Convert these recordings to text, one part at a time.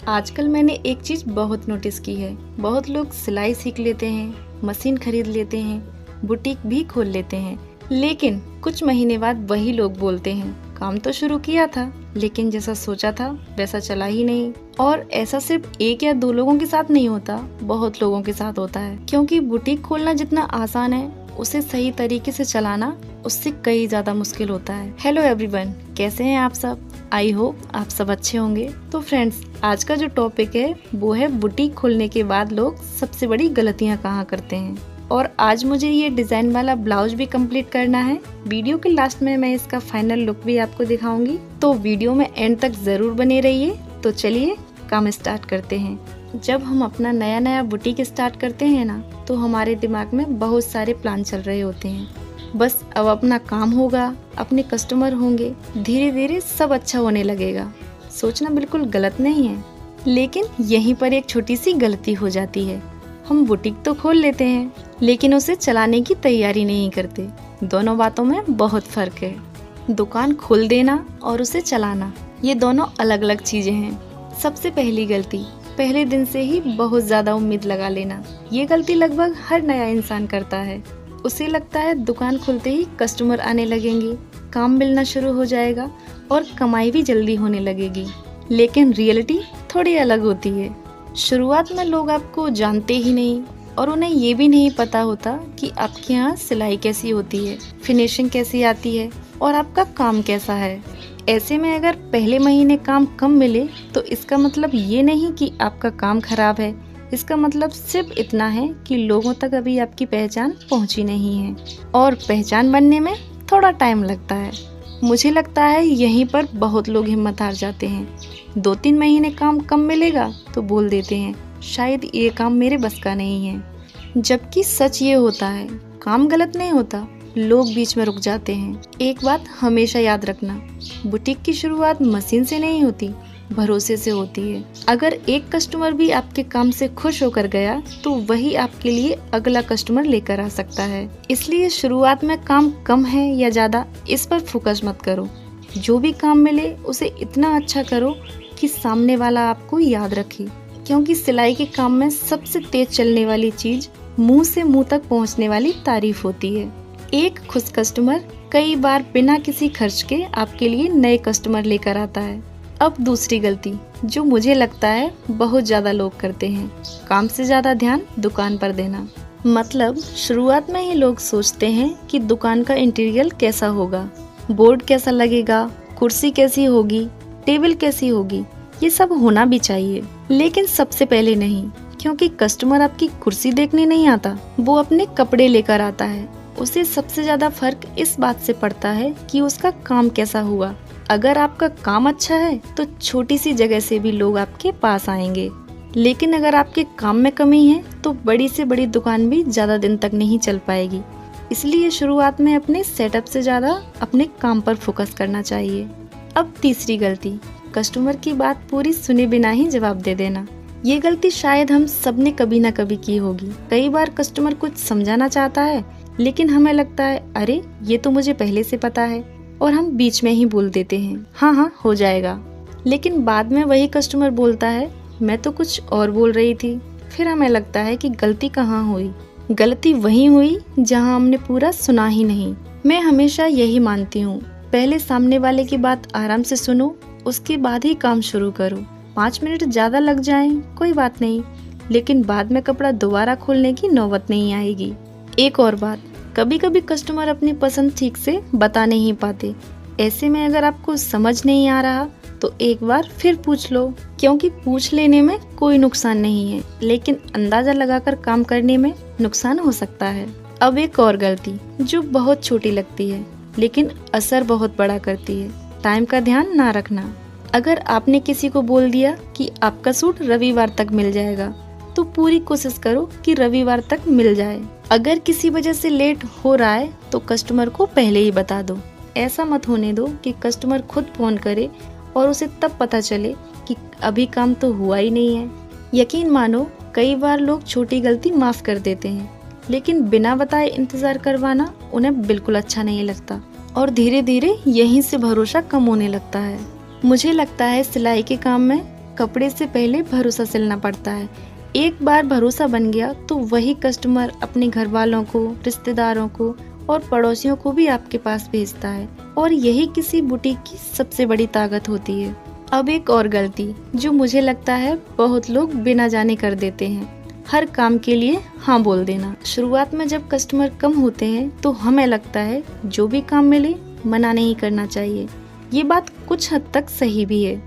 आजकल मैंने एक चीज़ बहुत नोटिस की है। बहुत लोग सिलाई सीख लेते हैं, मशीन खरीद लेते हैं, बुटीक भी खोल लेते हैं, लेकिन कुछ महीने बाद वही लोग बोलते हैं काम तो शुरू किया था लेकिन जैसा सोचा था वैसा चला ही नहीं। और ऐसा सिर्फ एक या दो लोगों के साथ नहीं होता, बहुत लोगों के साथ होता है। क्योंकि बुटीक खोलना जितना आसान है, उसे सही तरीके से चलाना उससे कई ज्यादा मुश्किल होता है। हेलो एवरीवन, कैसे हैं आप सब? आई होप आप सब अच्छे होंगे। तो फ्रेंड्स, आज का जो टॉपिक है वो है बुटीक खोलने के बाद लोग सबसे बड़ी गलतियां कहाँ करते हैं। और आज मुझे ये डिजाइन वाला ब्लाउज भी कंप्लीट करना है। वीडियो के लास्ट में मैं इसका फाइनल लुक भी आपको दिखाऊंगी, तो वीडियो में एंड तक जरूर बने रहिए। तो चलिए काम स्टार्ट करते हैं। जब हम अपना नया बुटीक स्टार्ट करते हैं ना, तो हमारे दिमाग में बहुत सारे प्लान चल रहे होते हैं। बस अब अपना काम होगा, अपने कस्टमर होंगे, धीरे धीरे सब अच्छा होने लगेगा। सोचना बिल्कुल गलत नहीं है, लेकिन यहीं पर एक छोटी सी गलती हो जाती है। हम बुटीक तो खोल लेते हैं, लेकिन उसे चलाने की तैयारी नहीं करते। दोनों बातों में बहुत फर्क है। दुकान खोल देना और उसे चलाना, ये दोनों अलग अलग चीजें हैं। सबसे पहली गलती, पहले दिन से ही बहुत ज्यादा उम्मीद लगा लेना। ये गलती लगभग हर नया इंसान करता है। उसे लगता है दुकान खुलते ही कस्टमर आने लगेंगे, काम मिलना शुरू हो जाएगा और कमाई भी जल्दी होने लगेगी। लेकिन रियलिटी थोड़ी अलग होती है। शुरुआत में लोग आपको जानते ही नहीं और उन्हें ये भी नहीं पता होता कि आपके यहाँ सिलाई कैसी होती है, फिनिशिंग कैसी आती है और आपका काम कैसा है। ऐसे में अगर पहले महीने काम कम मिले तो इसका मतलब ये नहीं कि आपका काम खराब है। इसका मतलब सिर्फ इतना है कि लोगों तक अभी आपकी पहचान पहुंची नहीं है, और पहचान बनने में थोड़ा टाइम लगता है। मुझे लगता है यहीं पर बहुत लोग हिम्मत हार जाते हैं। 2-3 महीने काम कम मिलेगा तो बोल देते हैं शायद ये काम मेरे बस का नहीं है। जबकि सच ये होता है, काम गलत नहीं होता, लोग बीच में रुक जाते हैं। एक बात हमेशा याद रखना, बुटीक की शुरुआत मशीन से नहीं होती, भरोसे से होती है। अगर एक कस्टमर भी आपके काम से खुश होकर गया तो वही आपके लिए अगला कस्टमर लेकर आ सकता है। इसलिए शुरुआत में काम कम है या ज्यादा, इस पर फोकस मत करो। जो भी काम मिले उसे इतना अच्छा करो कि सामने वाला आपको याद रखे। क्योंकि सिलाई के काम में सबसे तेज चलने वाली चीज मुंह से मुंह तक पहुंचने वाली तारीफ होती है। एक खुश कस्टमर कई बार बिना किसी खर्च के आपके लिए नए कस्टमर लेकर आता है। अब दूसरी गलती जो मुझे लगता है बहुत ज्यादा लोग करते हैं, काम से ज्यादा ध्यान दुकान पर देना। मतलब शुरुआत में ही लोग सोचते हैं कि दुकान का इंटीरियर कैसा होगा, बोर्ड कैसा लगेगा, कुर्सी कैसी होगी, टेबल कैसी होगी। ये सब होना भी चाहिए, लेकिन सबसे पहले नहीं। क्योंकि कस्टमर आपकी कुर्सी देखने नहीं आता, वो अपने कपड़े लेकर आता है। उसे सबसे ज्यादा फर्क इस बात से पड़ता है कि उसका काम कैसा हुआ। अगर आपका काम अच्छा है तो छोटी सी जगह से भी लोग आपके पास आएंगे, लेकिन अगर आपके काम में कमी है तो बड़ी से बड़ी दुकान भी ज्यादा दिन तक नहीं चल पाएगी। इसलिए शुरुआत में अपने सेटअप से ज्यादा अपने काम पर फोकस करना चाहिए। अब तीसरी गलती, कस्टमर की बात पूरी सुने बिना ही जवाब दे देना। ये गलती शायद हम सबने कभी ना कभी की होगी। कई बार कस्टमर कुछ समझाना चाहता है, लेकिन हमें लगता है अरे ये तो मुझे पहले से पता है, और हम बीच में ही बोल देते हैं हाँ हो जाएगा। लेकिन बाद में वही कस्टमर बोलता है मैं तो कुछ और बोल रही थी। फिर हमें लगता है कि गलती कहाँ हुई। गलती वहीं हुई जहाँ हमने पूरा सुना ही नहीं। मैं हमेशा यही मानती हूँ, पहले सामने वाले की बात आराम से सुनो, उसके बाद ही काम शुरू करो। 5 मिनट ज्यादा लग जाएं कोई बात नहीं, लेकिन बाद में कपड़ा दोबारा खोलने की नौबत नहीं आएगी। एक और बात, कभी कभी कस्टमर अपनी पसंद ठीक से बता नहीं पाते। ऐसे में अगर आपको समझ नहीं आ रहा तो एक बार फिर पूछ लो, क्योंकि पूछ लेने में कोई नुकसान नहीं है, लेकिन अंदाजा लगाकर काम करने में नुकसान हो सकता है। अब एक और गलती जो बहुत छोटी लगती है लेकिन असर बहुत बड़ा करती है, टाइम का ध्यान ना रखना। अगर आपने किसी को बोल दिया कि आपका सूट रविवार तक मिल जाएगा, तो पूरी कोशिश करो कि रविवार तक मिल जाए। अगर किसी वजह से लेट हो रहा है तो कस्टमर को पहले ही बता दो। ऐसा मत होने दो कि कस्टमर खुद फोन करे और उसे तब पता चले कि अभी काम तो हुआ ही नहीं है। यकीन मानो, कई बार लोग छोटी गलती माफ कर देते हैं, लेकिन बिना बताए इंतजार करवाना उन्हें बिल्कुल अच्छा नहीं लगता, और धीरे धीरे यहीं से भरोसा कम होने लगता है। मुझे लगता है सिलाई के काम में कपड़े से पहले भरोसा सिलना पड़ता है। एक बार भरोसा बन गया तो वही कस्टमर अपने घर वालों को, रिश्तेदारों को और पड़ोसियों को भी आपके पास भेजता है, और यही किसी बुटीक की सबसे बड़ी ताकत होती है। अब एक और गलती जो मुझे लगता है बहुत लोग बिना जाने कर देते हैं, हर काम के लिए हाँ बोल देना। शुरुआत में जब कस्टमर कम होते हैं तो हमें लगता है जो भी काम मिले मना नहीं करना चाहिए। ये बात कुछ हद तक सही भी है,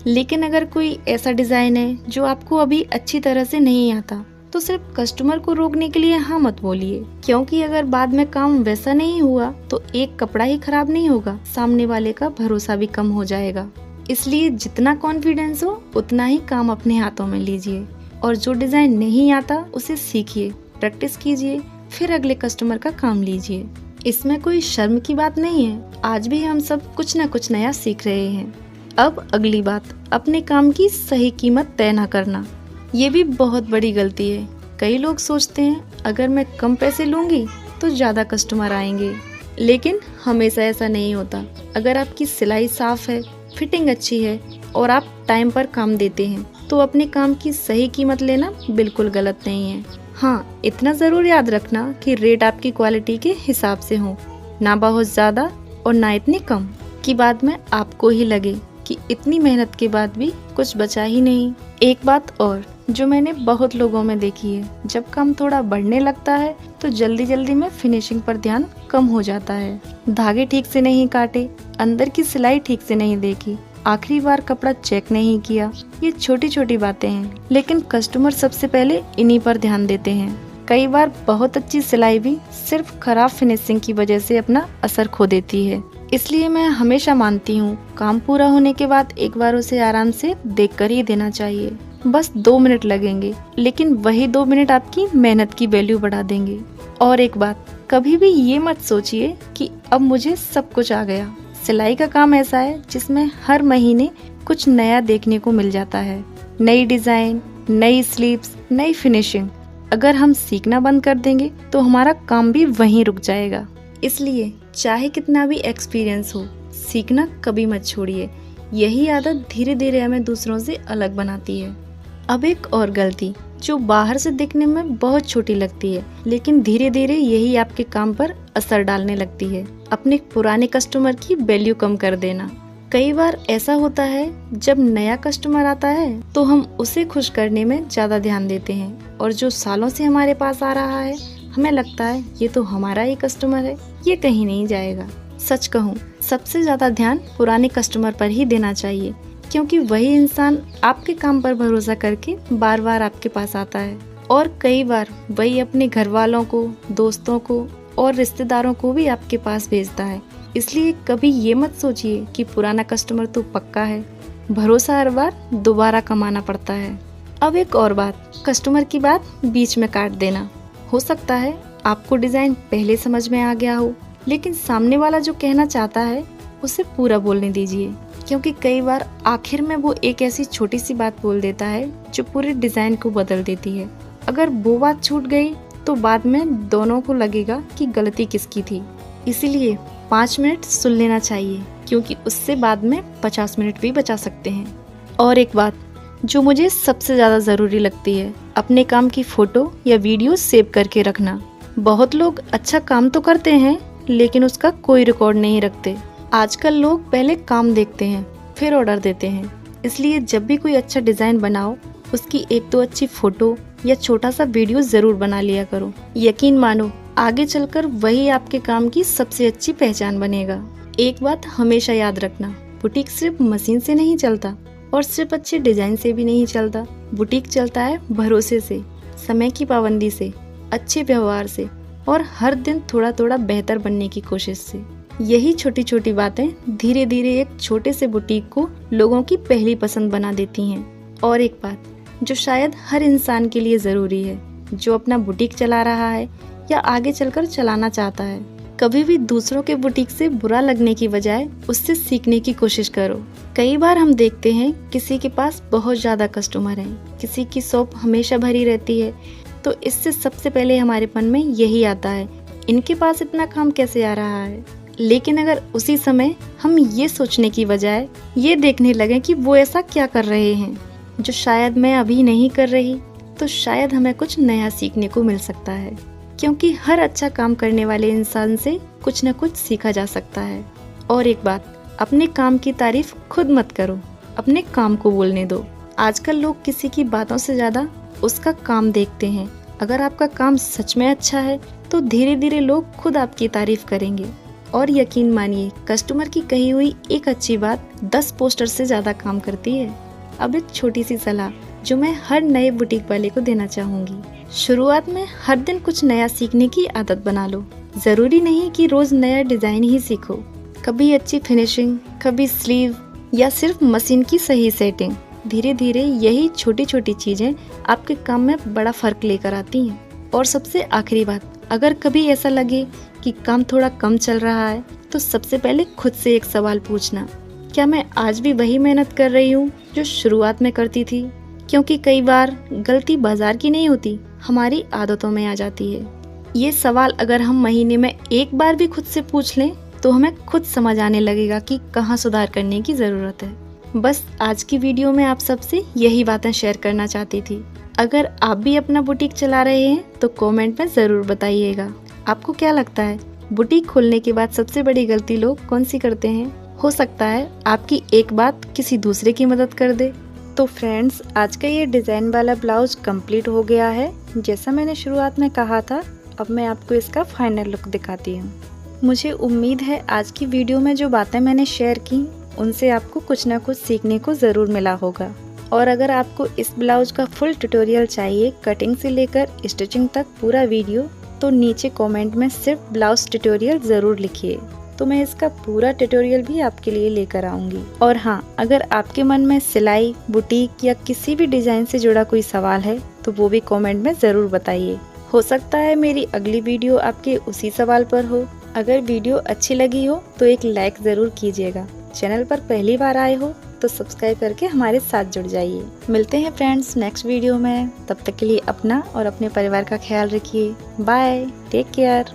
लेकिन अगर कोई ऐसा डिजाइन है जो आपको अभी अच्छी तरह से नहीं आता तो सिर्फ कस्टमर को रोकने के लिए हाँ मत बोलिए, क्योंकि अगर बाद में काम वैसा नहीं हुआ तो एक कपड़ा ही खराब नहीं होगा, सामने वाले का भरोसा भी कम हो जाएगा। इसलिए जितना कॉन्फिडेंस हो उतना ही काम अपने हाथों में लीजिए, और जो डिजाइन नहीं आता उसे सीखिए, प्रैक्टिस कीजिए, फिर अगले कस्टमर का काम लीजिए। इसमें कोई शर्म की बात नहीं है, आज भी हम सब कुछ न कुछ नया सीख रहे हैं। अब अगली बात, अपने काम की सही कीमत तय न करना। ये भी बहुत बड़ी गलती है। कई लोग सोचते हैं अगर मैं कम पैसे लूंगी तो ज़्यादा कस्टमर आएंगे, लेकिन हमेशा ऐसा नहीं होता। अगर आपकी सिलाई साफ है, फिटिंग अच्छी है और आप टाइम पर काम देते हैं तो अपने काम की सही कीमत लेना बिल्कुल गलत नहीं है। हाँ, इतना ज़रूर याद रखना कि रेट आपकी क्वालिटी के हिसाब से हो, ना बहुत ज़्यादा और ना इतनी कम कि बाद में आपको ही लगे कि इतनी मेहनत के बाद भी कुछ बचा ही नहीं। एक बात और जो मैंने बहुत लोगों में देखी है, जब काम थोड़ा बढ़ने लगता है तो जल्दी जल्दी में फिनिशिंग पर ध्यान कम हो जाता है। धागे ठीक से नहीं काटे, अंदर की सिलाई ठीक से नहीं देखी, आखिरी बार कपड़ा चेक नहीं किया। ये छोटी छोटी बातें हैं, लेकिन कस्टमर सबसे पहले इन्हीं पर ध्यान देते हैं। कई बार बहुत अच्छी सिलाई भी सिर्फ खराब फिनिशिंग की वजह से अपना असर खो देती है। इसलिए मैं हमेशा मानती हूँ काम पूरा होने के बाद एक बार उसे आराम से देखकर ही देना चाहिए। बस 2 मिनट लगेंगे, लेकिन वही 2 मिनट आपकी मेहनत की वैल्यू बढ़ा देंगे। और एक बात, कभी भी ये मत सोचिए कि अब मुझे सब कुछ आ गया। सिलाई का काम ऐसा है जिसमें हर महीने कुछ नया देखने को मिल जाता है। नई डिजाइन, नई स्लीव्स, नई फिनिशिंग। अगर हम सीखना बंद कर देंगे तो हमारा काम भी वहीं रुक जाएगा। इसलिए चाहे कितना भी एक्सपीरियंस हो, सीखना कभी मत छोड़िए। यही आदत धीरे धीरे हमें दूसरों से अलग बनाती है। अब एक और गलती जो बाहर से दिखने में बहुत छोटी लगती है, लेकिन धीरे धीरे यही आपके काम पर असर डालने लगती है, अपने पुराने कस्टमर की वैल्यू कम कर देना। कई बार ऐसा होता है जब नया कस्टमर आता है तो हम उसे खुश करने में ज्यादा ध्यान देते हैं, और जो सालों से हमारे पास आ रहा है हमें लगता है ये तो हमारा ही कस्टमर है, ये कहीं नहीं जाएगा। सच कहूँ, सबसे ज्यादा ध्यान पुराने कस्टमर पर ही देना चाहिए, क्योंकि वही इंसान आपके काम पर भरोसा करके बार बार आपके पास आता है, और कई बार वही अपने घर वालों को, दोस्तों को और रिश्तेदारों को भी आपके पास भेजता है। इसलिए कभी ये मत सोचिए कि पुराना कस्टमर तो पक्का है। भरोसा हर बार दोबारा कमाना पड़ता है। अब एक और बात, कस्टमर की बात बीच में काट देना। हो सकता है आपको डिजाइन पहले समझ में आ गया हो, लेकिन सामने वाला जो कहना चाहता है उसे पूरा बोलने दीजिए, क्योंकि कई बार आखिर में वो एक ऐसी छोटी सी बात बोल देता है जो पूरे डिजाइन को बदल देती है। अगर वो बात छूट गई तो बाद में दोनों को लगेगा कि गलती किसकी थी। इसीलिए 5 मिनट सुन लेना चाहिए, क्योंकि उससे बाद में 50 मिनट भी बचा सकते हैं। और एक बात जो मुझे सबसे ज़्यादा ज़रूरी लगती है, अपने काम की फ़ोटो या वीडियो सेव करके रखना। बहुत लोग अच्छा काम तो करते हैं लेकिन उसका कोई रिकॉर्ड नहीं रखते। आजकल लोग पहले काम देखते हैं फिर ऑर्डर देते हैं। इसलिए जब भी कोई अच्छा डिज़ाइन बनाओ उसकी 1-2 अच्छी फ़ोटो या छोटा सा वीडियो ज़रूर बना लिया करो। यकीन मानो आगे चलकर वही आपके काम की सबसे अच्छी पहचान बनेगा। एक बात हमेशा याद रखना, बुटीक सिर्फ मशीन से नहीं चलता और सिर्फ अच्छे डिजाइन से भी नहीं चलता। बुटीक चलता है भरोसे से, समय की पाबंदी से, अच्छे व्यवहार से और हर दिन थोड़ा थोड़ा बेहतर बनने की कोशिश से। यही छोटी छोटी बातें धीरे धीरे एक छोटे से बुटीक को लोगों की पहली पसंद बना देती हैं। और एक बात जो शायद हर इंसान के लिए ज़रूरी है, जो अपना बुटीक चला रहा है या आगे चलकर चलाना चाहता है, कभी भी दूसरों के बुटीक से बुरा लगने की बजाय उससे सीखने की कोशिश करो। कई बार हम देखते हैं किसी के पास बहुत ज़्यादा कस्टमर हैं, किसी की शॉप हमेशा भरी रहती है, तो इससे सबसे पहले हमारे मन में यही आता है इनके पास इतना काम कैसे आ रहा है। लेकिन अगर उसी समय हम ये सोचने की बजाय ये देखने लगे कि वो ऐसा क्या कर रहे हैं, जो शायद मैं अभी नहीं कर रही, तो शायद हमें कुछ नया सीखने को मिल सकता है, क्योंकि हर अच्छा काम करने वाले इंसान से कुछ न कुछ सीखा जा सकता है। और एक बात, अपने काम की तारीफ खुद मत करो, अपने काम को बोलने दो। आजकल लोग किसी की बातों से ज्यादा उसका काम देखते हैं। अगर आपका काम सच में अच्छा है तो धीरे धीरे लोग खुद आपकी तारीफ करेंगे। और यकीन मानिए, कस्टमर की कही हुई एक अच्छी बात 10 पोस्टर से ज्यादा काम करती है। अब एक छोटी सी सलाह जो मैं हर नए बुटीक वाले को देना चाहूंगी, शुरुआत में हर दिन कुछ नया सीखने की आदत बना लो। जरूरी नहीं कि रोज नया डिजाइन ही सीखो, कभी अच्छी फिनिशिंग, कभी स्लीव या सिर्फ मशीन की सही सेटिंग। धीरे धीरे यही छोटी छोटी चीजें आपके काम में बड़ा फर्क लेकर आती हैं। और सबसे आखिरी बात, अगर कभी ऐसा लगे कि काम थोड़ा कम चल रहा है, तो सबसे पहले खुद से एक सवाल पूछना, क्या मैं आज भी वही मेहनत कर रही हूँ जो शुरुआत में करती थी? क्योंकि कई बार गलती बाजार की नहीं होती, हमारी आदतों में आ जाती है। ये सवाल अगर हम महीने में एक बार भी खुद से पूछ लें, तो हमें खुद समझ आने लगेगा कि कहाँ सुधार करने की जरूरत है। बस आज की वीडियो में आप सबसे यही बातें शेयर करना चाहती थी। अगर आप भी अपना बुटीक चला रहे हैं तो कमेंट में ज़रूर बताइएगा। आपको क्या लगता है, बुटीक खोलने के बाद सबसे बड़ी गलती लोग कौन सी करते हैं? हो सकता है आपकी एक बात किसी दूसरे की मदद कर दे। तो फ्रेंड्स, आज का ये डिज़ाइन वाला ब्लाउज कंप्लीट हो गया है। जैसा मैंने शुरुआत में कहा था, अब मैं आपको इसका फाइनल लुक दिखाती हूँ। मुझे उम्मीद है आज की वीडियो में जो बातें मैंने शेयर की, उनसे आपको कुछ ना कुछ सीखने को ज़रूर मिला होगा। और अगर आपको इस ब्लाउज का फुल ट्यूटोरियल चाहिए, कटिंग से लेकर स्टिचिंग तक पूरा वीडियो, तो नीचे कमेंट में सिर्फ ब्लाउज ट्यूटोरियल ज़रूर लिखिए, तो मैं इसका पूरा ट्यूटोरियल भी आपके लिए लेकर आऊँगी। और हाँ, अगर आपके मन में सिलाई, बुटीक या किसी भी डिज़ाइन से जुड़ा कोई सवाल है, तो वो भी कमेंट में ज़रूर बताइए। हो सकता है मेरी अगली वीडियो आपके उसी सवाल पर हो। अगर वीडियो अच्छी लगी हो तो एक लाइक ज़रूर कीजिएगा। चैनल पर पहली बार आए हो तो सब्सक्राइब करके हमारे साथ जुड़ जाइए। मिलते हैं फ्रेंड्स नेक्स्ट वीडियो में। तब तक के लिए अपना और अपने परिवार का ख्याल रखिए। Bye, take care.